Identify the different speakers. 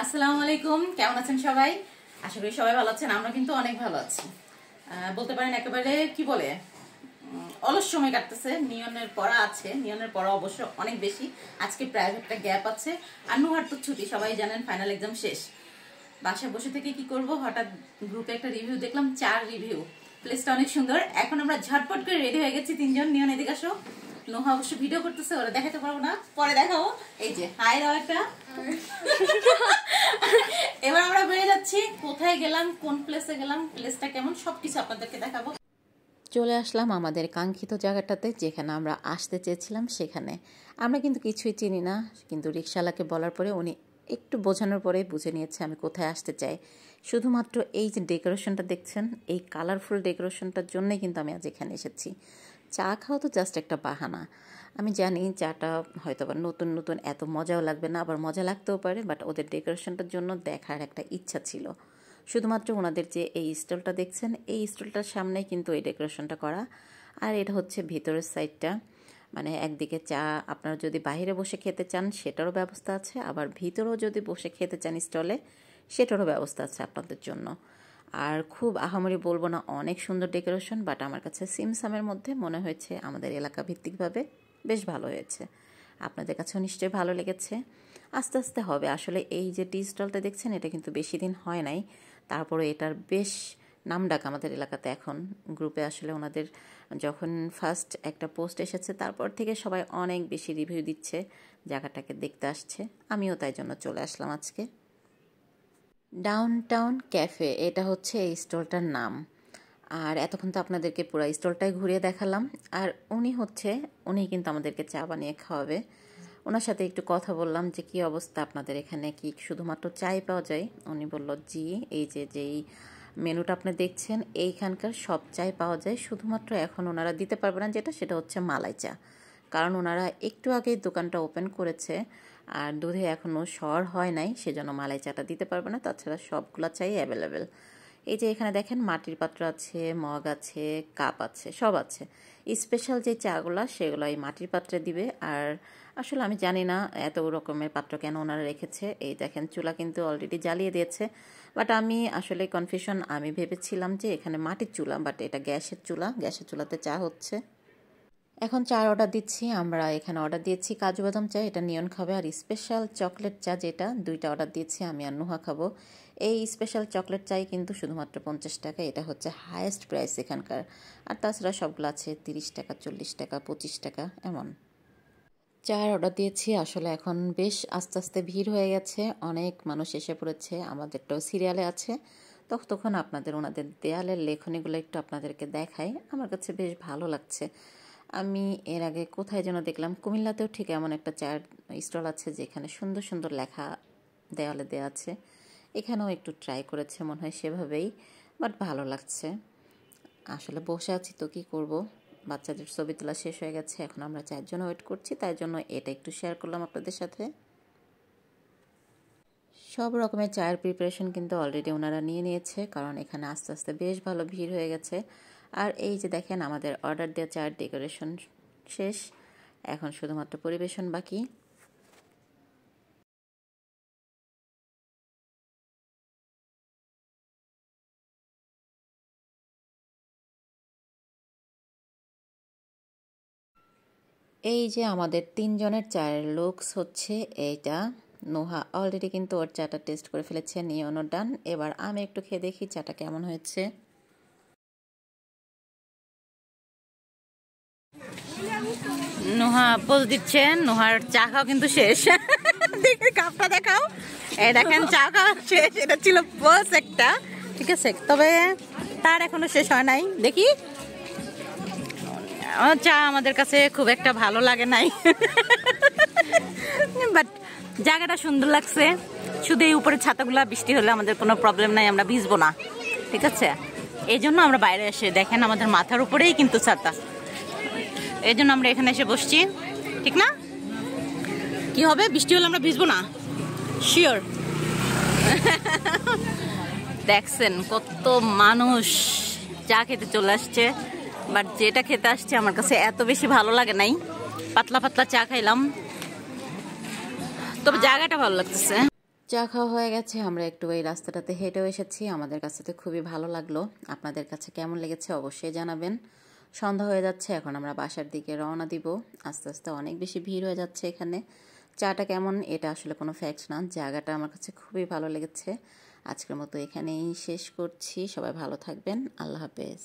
Speaker 1: আসসালামু আলাইকুম, কেমন আছেন সবাই? আশা করি সবাই ভালো আছেন। আমরা কিন্তু অনেক ভালো আছি, বলতে পারেন একেবারে কি বলে অলস সময় কাটতেছে। নিয়নের পড়া আছে, নিয়নের পড়া অবশ্য অনেক বেশি। আজকে প্রাইভেটটা গ্যাপ আছে, আর নুহার তো ছুটি, সবাই জানেন, ফাইনাল এক্সাম শেষ। বাসায় বসে থেকে কি করব, হঠাৎ গ্রুপে একটা রিভিউ দেখলাম, 4 রিভিউ। প্লেসটা অনেক সুন্দর। এখন আমরা ঝটপট করে রেডি হয়ে গেছি তিনজন। নিয়ন এদিকে আসো। নোহা অবশ্য ভিডিও করতেছে, ওরা দেখাতে পারবো না, পরে দেখাবো। এই যে হাই দাও একটা। এবার আমরা বেরিয়ে যাচ্ছি। কোথায় গেলাম, কোন প্লেসে গেলাম, প্লেসটা কেমন, সবকিছু আপনাদেরকে দেখাবো।
Speaker 2: চলে আসলাম আমাদের কাঙ্ক্ষিত জায়গাটাতে, যেখানে আমরা আসতে চেয়েছিলাম সেখানে। আমরা কিন্তু কিছুই চিনি না, কিন্তু রিকশাওয়ালাকে বলার পরে উনি একটু বোঝানোর পরে বুঝে নিয়েছে আমি কোথায় আসতে চাই। শুধুমাত্র এই যে ডেকোরেশনটা দেখছেন, এই কালারফুল ডেকোরেশনটার জন্যই কিন্তু আমি আজ এখানে এসেছি। চা খাওয়া তো জাস্ট একটা বাহানা। আমি জানি চাটা হয়তো আবার নতুন নতুন এত মজাও লাগবে না, আবার মজা লাগতেও পারে, বাট ওদের ডেকোরেশনটার জন্য দেখার একটা ইচ্ছা ছিল। শুধুমাত্র ওনাদের যে এই স্টলটা দেখছেন, এই স্টলটার সামনেই কিন্তু এই ডেকোরেশনটা করা। আর এটা হচ্ছে ভিতরের সাইডটা, মানে একদিকে চা আপনারা যদি বাইরে বসে খেতে চান সেটারও ব্যবস্থা আছে, আবার ভিতরেও যদি বসে খেতে চান স্টলে সেটারও ব্যবস্থা আছে আপনাদের জন্য। আর খুব আহামরি বলবো না, অনেক সুন্দর ডেকোরেশন, বাট আমার কাছে সিমসামের মধ্যে মনে হয়েছে আমাদের এলাকা ভিত্তিকভাবে বেশ ভালো হয়েছে। আপনাদের কাছেও নিশ্চয়ই ভালো লেগেছে। আস্তে আস্তে হবে। আসলে এই যে টি স্টলটা দেখছেন, এটা কিন্তু বেশি দিন হয় নাই, তারপরে এটার বেশ নামডাক আমাদের এলাকাতে। এখন গ্রুপে আসলে ওনাদের যখন ফার্স্ট একটা পোস্ট এসেছে, তারপর থেকে সবাই অনেক বেশি রিভিউ দিচ্ছে, জায়গাটাকে দেখতে আসছে। আমিও তাই জন্য চলে আসলাম আজকে। ডাউন টাউন ক্যাফে, এটা হচ্ছে এই স্টলটার নাম। আর এতক্ষণ তো আপনাদেরকে পুরো স্টলটাই ঘুরিয়ে দেখালাম। আর উনি কিন্তু আমাদেরকে চা বানিয়ে খাওয়াবে। ওনার সাথে একটু কথা বললাম যে কী অবস্থা, আপনাদের এখানে কি শুধুমাত্র চাই পাওয়া যায়? উনি বলল জি, এই যেই মেনুটা আপনি দেখছেন এইখানকার সব চাই পাওয়া যায়, শুধুমাত্র এখন ওনারা দিতে পারবে না সেটা হচ্ছে মালাই চা। কারণ ওনারা একটু আগেই দোকানটা ওপেন করেছে, আর দুধে এখনও সর হয় নাই, সেজন্য মালাই চাটা দিতে পারবে না। তাছাড়া সবগুলা চাই অ্যাভেলেবেল। এই যে এখানে দেখেন মাটির পাত্র আছে, মগ আছে, কাপ আছে, সব আছে। স্পেশাল যে চাগুলা সেগুলো এই মাটির পাত্রে দিবে। আর আসলে আমি জানি না এত রকমের পাত্র কেন ওনারা রেখেছে। এই দেখেন চুলা কিন্তু অলরেডি জ্বালিয়ে দিয়েছে, বাট আমি আসলে কনফিউশন, আমি ভেবেছিলাম যে এখানে মাটির চুলা, বাট এটা গ্যাসের চুলা, গ্যাসের চুলাতে চা হচ্ছে। এখন চার অর্ডার দিচ্ছি আমরা। এখানে অর্ডার দিয়েছি কাজু বাদাম চা, এটা নিয়ন খাবে, আর স্পেশাল চকলেট চা যেটা, 2টা অর্ডার দিয়েছি আমি আর নুহা খাবো। এই স্পেশাল চকলেট চাই কিন্তু শুধুমাত্র 50 টাকা, এটা হচ্ছে হায়েস্ট প্রাইস এখানকার। আর তাছাড়া সবগুলো আছে 30 টাকা, 40 টাকা, 25 টাকা এমন। চার অর্ডার দিয়েছি। আসলে এখন বেশ আস্তে আস্তে ভিড় হয়ে গেছে, অনেক মানুষ এসে পড়েছে। আমাদেরটাও সিরিয়ালে আছে। তখন আপনাদের ওনাদের দেয়ালের লেখনীগুলো একটু আপনাদেরকে দেখাই, আমার কাছে বেশ ভালো লাগছে। আমি এর আগে কোথায় যেন দেখলাম, কুমিল্লাতেও ঠিক এমন একটা চায়ের স্টল আছে যেখানে সুন্দর সুন্দর লেখা দেওয়ালে দেওয়া আছে। এখানেও একটু ট্রাই করেছে মনে হয় সেভাবেই, বাট ভালো লাগছে। আসলে বসে আছি তো কি করব, বাচ্চাদের ছবি তোলা শেষ হয়ে গেছে, এখন আমরা চায়ের জন্য ওয়েট করছি, তাই জন্য এটা একটু শেয়ার করলাম আপনাদের সাথে। সব রকমের চায়ের প্রিপারেশন কিন্তু অলরেডি ওনারা নিয়ে নিয়েছে, কারণ এখানে আস্তে আস্তে বেশ ভালো ভিড় হয়ে গেছে। আর এই যে দেখেন আমাদের অর্ডার দেওয়া চায়ের ডেকোরেশন শেষ, এখন শুধুমাত্র পরিবেশন বাকি। এই যে আমাদের 3 জনের চায়ের লুকস হচ্ছে এইটা। নোহা অলরেডি কিন্তু ওর চাটা টেস্ট করে ফেলেছে, নিয়নও ডান। এবার আমি একটু খেয়ে দেখি চাটা কেমন হয়েছে।
Speaker 1: নোহা পোজ দিচ্ছে, নোহার চা খাওয়া কিন্তু শেষ। দেখে কাপটা দেখাও, এই দেখেন চা খাওয়া শেষ। এটা ছিল পোজ একটা, ঠিক আছে, তবে তার এখনো শেষ হয় নাই। দেখি চা আমাদের কাছে খুব একটা ভালো লাগে নাই, বাট জায়গাটা সুন্দর লাগছে। শুধু এই উপরে ছাতাগুলা বৃষ্টি হলে আমাদের কোনো প্রবলেম নাই, আমরা ভিজবো না, ঠিক আছে। এই জন্য আমরা বাইরে এসে, দেখেন আমাদের মাথার উপরেই কিন্তু ছাতা, এই জন্য আমরা এখানে এসে বসছি, ঠিক না? কি হবে, বৃষ্টি হলে আমরা ভিজবো না, শিওর। দেখছেন কত মানুষ চা খেতে চলে আসছে, বাট যেটা খেতে আসছে আমার কাছে এত বেশি ভালো লাগে নাই। পাতলা পাতলা চা খাইলাম, তবে জায়গাটা ভালো লাগতেছে।
Speaker 2: চা খাওয়া হয়ে গেছে, আমরা একটু এই রাস্তাটাতে হেঁটেও এসেছি। আমাদের কাছে তো খুবই ভালো লাগলো। আপনাদের কাছে কেমন লেগেছে অবশ্যই জানাবেন। সন্ধ্যা হয়ে যাচ্ছে, এখন আমরা বাসার দিকে রওনা দিব। আস্তে আস্তে অনেক বেশি ভিড় হয়ে যাচ্ছে এখানে। চাটা কেমন এটা আসলে কোনো ফ্যাক্ট না, জায়গাটা আমার কাছে খুবই ভালো লেগেছে। আজকের মতো এখানেই শেষ করছি। সবাই ভালো থাকবেন। আল্লাহ হাফেজ।